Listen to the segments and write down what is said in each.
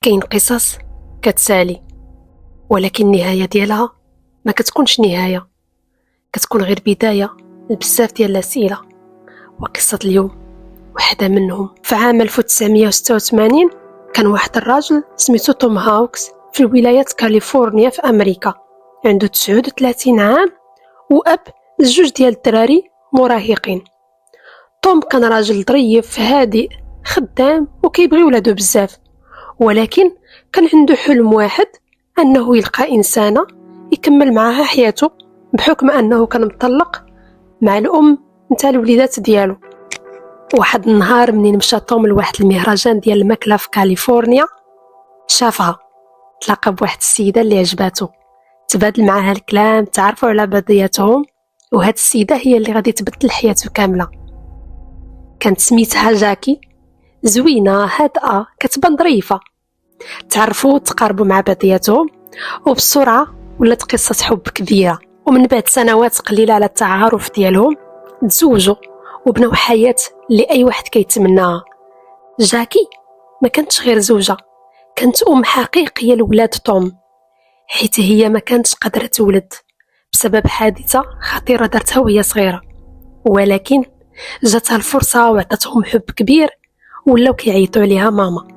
كاين قصص كتسالي، ولكن النهاية ديالها ما كتكونش نهاية، كتكون غير بداية لبزاف ديال الأسئلة. وقصة اليوم واحدة منهم. في عام 1986 كان واحد الراجل سميتو توم هاوكس في الولايات كاليفورنيا في أمريكا، عنده 39 عام وأب لجوج ديال الدراري مراهقين. توم كان راجل ظريف هادئ خدام وكيبغي ولادو بزاف، ولكن كان عنده حلم واحد، أنه يلقى إنسانة يكمل معها حياته، بحكم أنه كان مطلق مع الأم نتاع الوليدات ديالو. واحد النهار منين مشى توم لواحد المهرجان ديال الماكلة في كاليفورنيا، شافها، تلاقى بواحد السيدة اللي عجباتو، تبادل معها الكلام، تعرفوا على بعضياتهم، وهاد السيدة هي اللي غادي تبدل حياته كاملة. كانت سميتها جاكي، زوينة هادئة كتبان ظريفة. تعرفوا تقاربوا مع بعضياتهم، وبسرعة ولات قصة حب كبيرة. ومن بعد سنوات قليلة على التعارف ديالهم تزوجوا وبنوا حياة اللي أي واحد كيتمناها. جاكي ما كانتش غير زوجة، كانت أم حقيقية لولاد توم، حيث هي ما كانتش قادرة تولد بسبب حادثة خطيرة دارتها وهي صغيرة، ولكن جاتها الفرصة وعطتهم حب كبير ولاو كيعيطوا عليها ماما.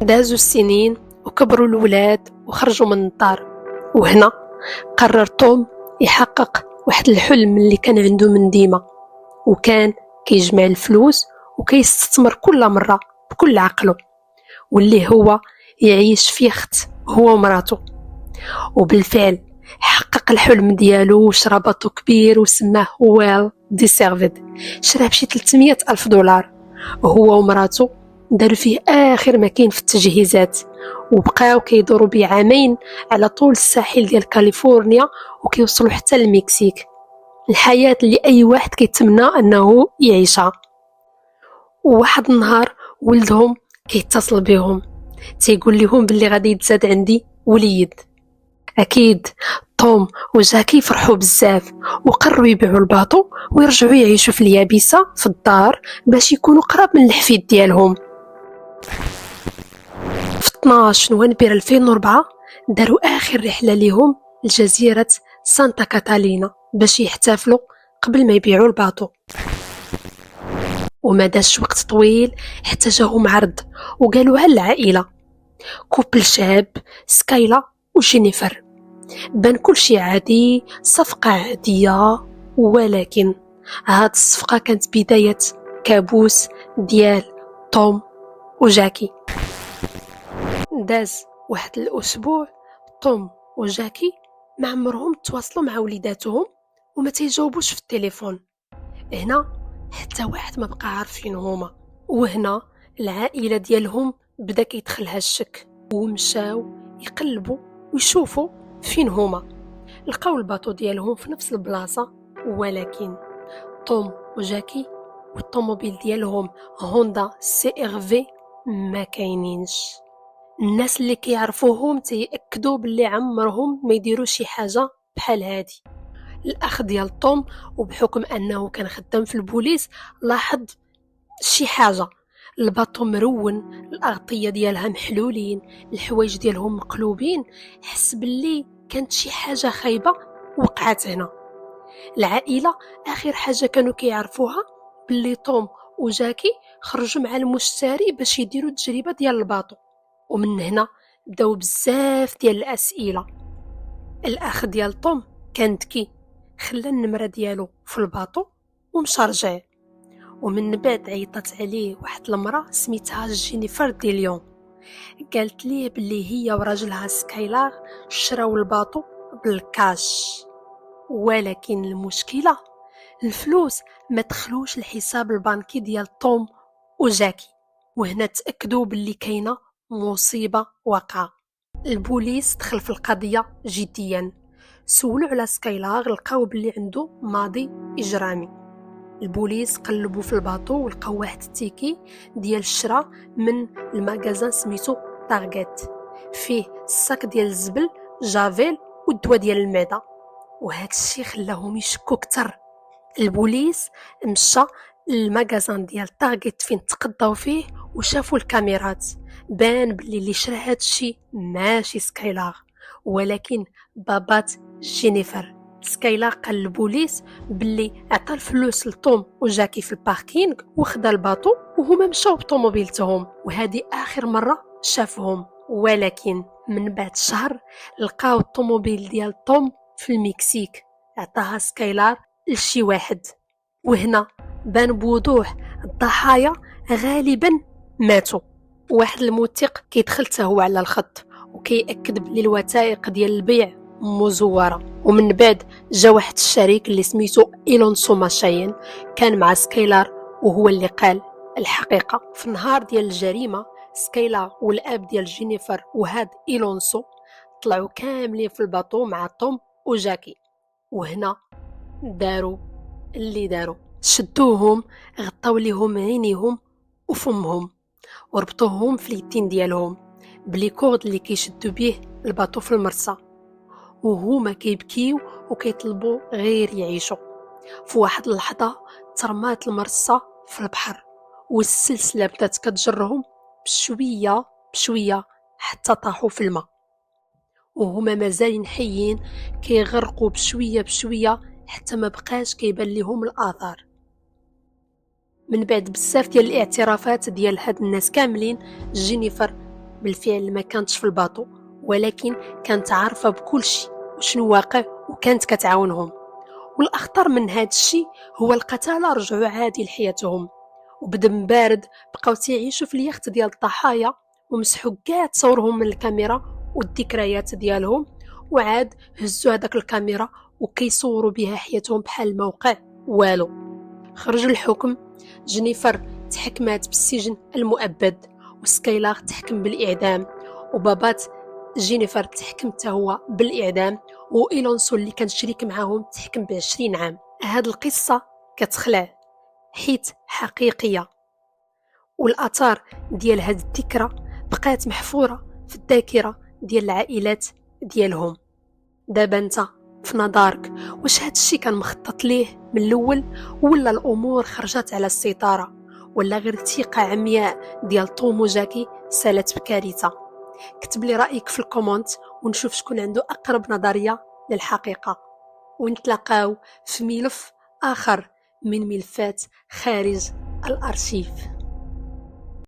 دازوا السنين وكبروا الولاد وخرجوا من الدار، وهنا قرر توم يحقق واحد الحلم اللي كان عنده من ديما، وكان كيجمع الفلوس وكيستثمر كل مرة بكل عقله، واللي هو يعيش في يخت هو ومراته. وبالفعل حقق الحلم ديالو وشرى باطو كبير وسماه ويل ديسيرفيد، شراه بشي 300 ألف دولار. هو ومراته داروا فيه آخر ما كاين في التجهيزات، وبقاو كيدوروا بيه عامين على طول الساحل ديال كاليفورنيا، وكيوصلوا حتى المكسيك. الحياة اللي أي واحد كيتمنى أنه يعيشها. وواحد النهار ولدهم كيتصل بهم، تيقول لهم باللي غادي يتزاد عندي وليد. أكيد توم وجاكي فرحوا بزاف، وقرروا يبيعوا الباطو ويرجعوا يعيشوا في اليابسة في الدار باش يكونوا قراب من الحفيد ديالهم. في 12 نوفمبر 2004 داروا آخر رحلة لهم لجزيرة سانتا كاتالينا باش يحتفلوا قبل ما يبيعوا الباطو. وما داش وقت طويل حتى جاهم عرض وقالوها العائلة، كوبل شاب، سكايلا وجينيفر. بان كل شيء عادي، صفقة عادية، ولكن هاد الصفقة كانت بداية كابوس ديال توم وجاكي. داز واحد الأسبوع توم وجاكي ما عمرهم تواصلوا مع وليداتهم وما تيجاوبوش في التليفون. هنا حتى واحد ما بقى عارفين هما، وهنا العائلة ديالهم بدا كيدخلها الشك، ومشاو يقلبوا ويشوفوا فين هما. لقاو الباطو ديالهم في نفس البلاصة، ولكن توم وجاكي والطوموبيل ديالهم هوندا سي ار في ما كاينينش. الناس اللي كيعرفوهم تيأكدوا باللي عمرهم ما يديروا شي حاجة بحال هادي. الأخ ديال توم، وبحكم أنه كان خدام في البوليس، لاحظ شي حاجة، الباطو مرون، الأغطية ديالها محلولين، الحوايج ديالهم مقلوبين، حس باللي كانت شي حاجة خايبة وقعت هنا. العائلة آخر حاجة كانوا كيعرفوها باللي توم وجاكي خرجوا مع المشتري باش يديروا تجربة ديال الباطو، ومن هنا بداو بزاف ديال الأسئلة. الأخ ديال توم كان ذكي، خلى النمرة ديالو في الباطو ومشى رجع. ومن بعد عيطت عليه واحد المرأة سميتها جينيفر دي ليون، قالت ليه باللي هي وراجلها سكايلار شراو الباطو بالكاش، ولكن المشكلة الفلوس ما دخلوش الحساب البنكي ديال توم وجاكي. وهنا تأكدوا باللي كاينة مصيبة واقعة. البوليس دخل في القضية جديا، سولوا على سكايلار، لقاو باللي عنده ماضي إجرامي. البوليس قلبوا في الباطو ولقاو واحد التيكي ديال الشراء من المغازان سميتو تارغيت، فيه الساك ديال الزبل، جافيل والدواء ديال المعدة. وهاك الشيء خلاهم يشكوا كتر. البوليس مشى للمغازان ديال تارغيت فين تقضاو فيه وشافوا الكاميرات. بان بلي اللي شرا هادشي ماشي سكايلار ولكن بابات جينيفر. سكايلار قال للبوليس بلي عطى الفلوس لتوم وجاكي في الباركينغ وخدا الباطو وهما مشاو بطوموبيلتهم، وهذه آخر مرة شافهم. ولكن من بعد شهر لقاو الطوموبيل ديال توم في المكسيك، عطاها سكايلار لشي واحد. وهنا بان بوضوح الضحايا غالبا ماتوا. واحد الموثق كيدخل حتى هو على الخط وكيأكد بلي الوثائق ديال البيع مزورة. ومن بعد جا واحد الشريك اللي سميتو إيلونسو ماشاين كان مع سكايلار وهو اللي قال الحقيقة. في النهار ديال الجريمة سكايلار والاب ديال جينيفر وهاد إيلونسو طلعوا كاملين في الباطو مع توم وجاكي. وهنا داروا اللي داروا، شدوهم غطاو ليهم عينيهم وفمهم وربطوهم في اليدين ديالهم بلي كورد اللي كيشدوا بيه الباطو في المرسى، وهما كيبكيو وكيطلبوا غير يعيشوا. في واحد اللحظة ترمات المرسى في البحر والسلسلة بدات كتجرهم بشوية بشوية حتى طاحوا في الماء، وهما مازالين حيين كيغرقوا بشوية بشوية حتى ما بقاش كيبان لهم الآثار. من بعد بزاف ديال الاعترافات ديال هاد الناس كاملين، جينيفر بالفعل ما كانتش في الباطو ولكن كانت عارفة بكل شيء وشنو واقع وكانت كتعاونهم. والأخطر من هاد الشيء هو القتالة رجعوا عادي لحياتهم وبدم بارد بقاو تيعيشوا في اليخت ديال الضحايا ومسحوا كاع تصورهم من الكاميرا والذكريات ديالهم، وعاد هزوا هذاك الكاميرا وكيصوروا بها حياتهم بحال ما وقع والو. خرجوا الحكم، جينيفر تحكمات بالسجن المؤبد وسكايلار تحكم بالإعدام، وبابات جينيفر تحكم حتى هو بالإعدام، وإيلونسو اللي كان شريك معاهم تحكم ب20 عام. هاد القصة كتخلع حيت حقيقية، والآثار ديال هاد الذكرى بقات محفورة في الذاكرة ديال العائلات ديالهم. دابا انت في نظرك واش هاد الشيء كان مخطط ليه من الاول، ولا الامور خرجت على السيطره، ولا غير ثقه عمياء ديال توم وجاكي سالت بكارثه؟ كتب لي رايك في الكومنت ونشوف شكون عنده اقرب نظريه للحقيقه، ونتلاقاو في ملف اخر من ملفات خارج الارشيف.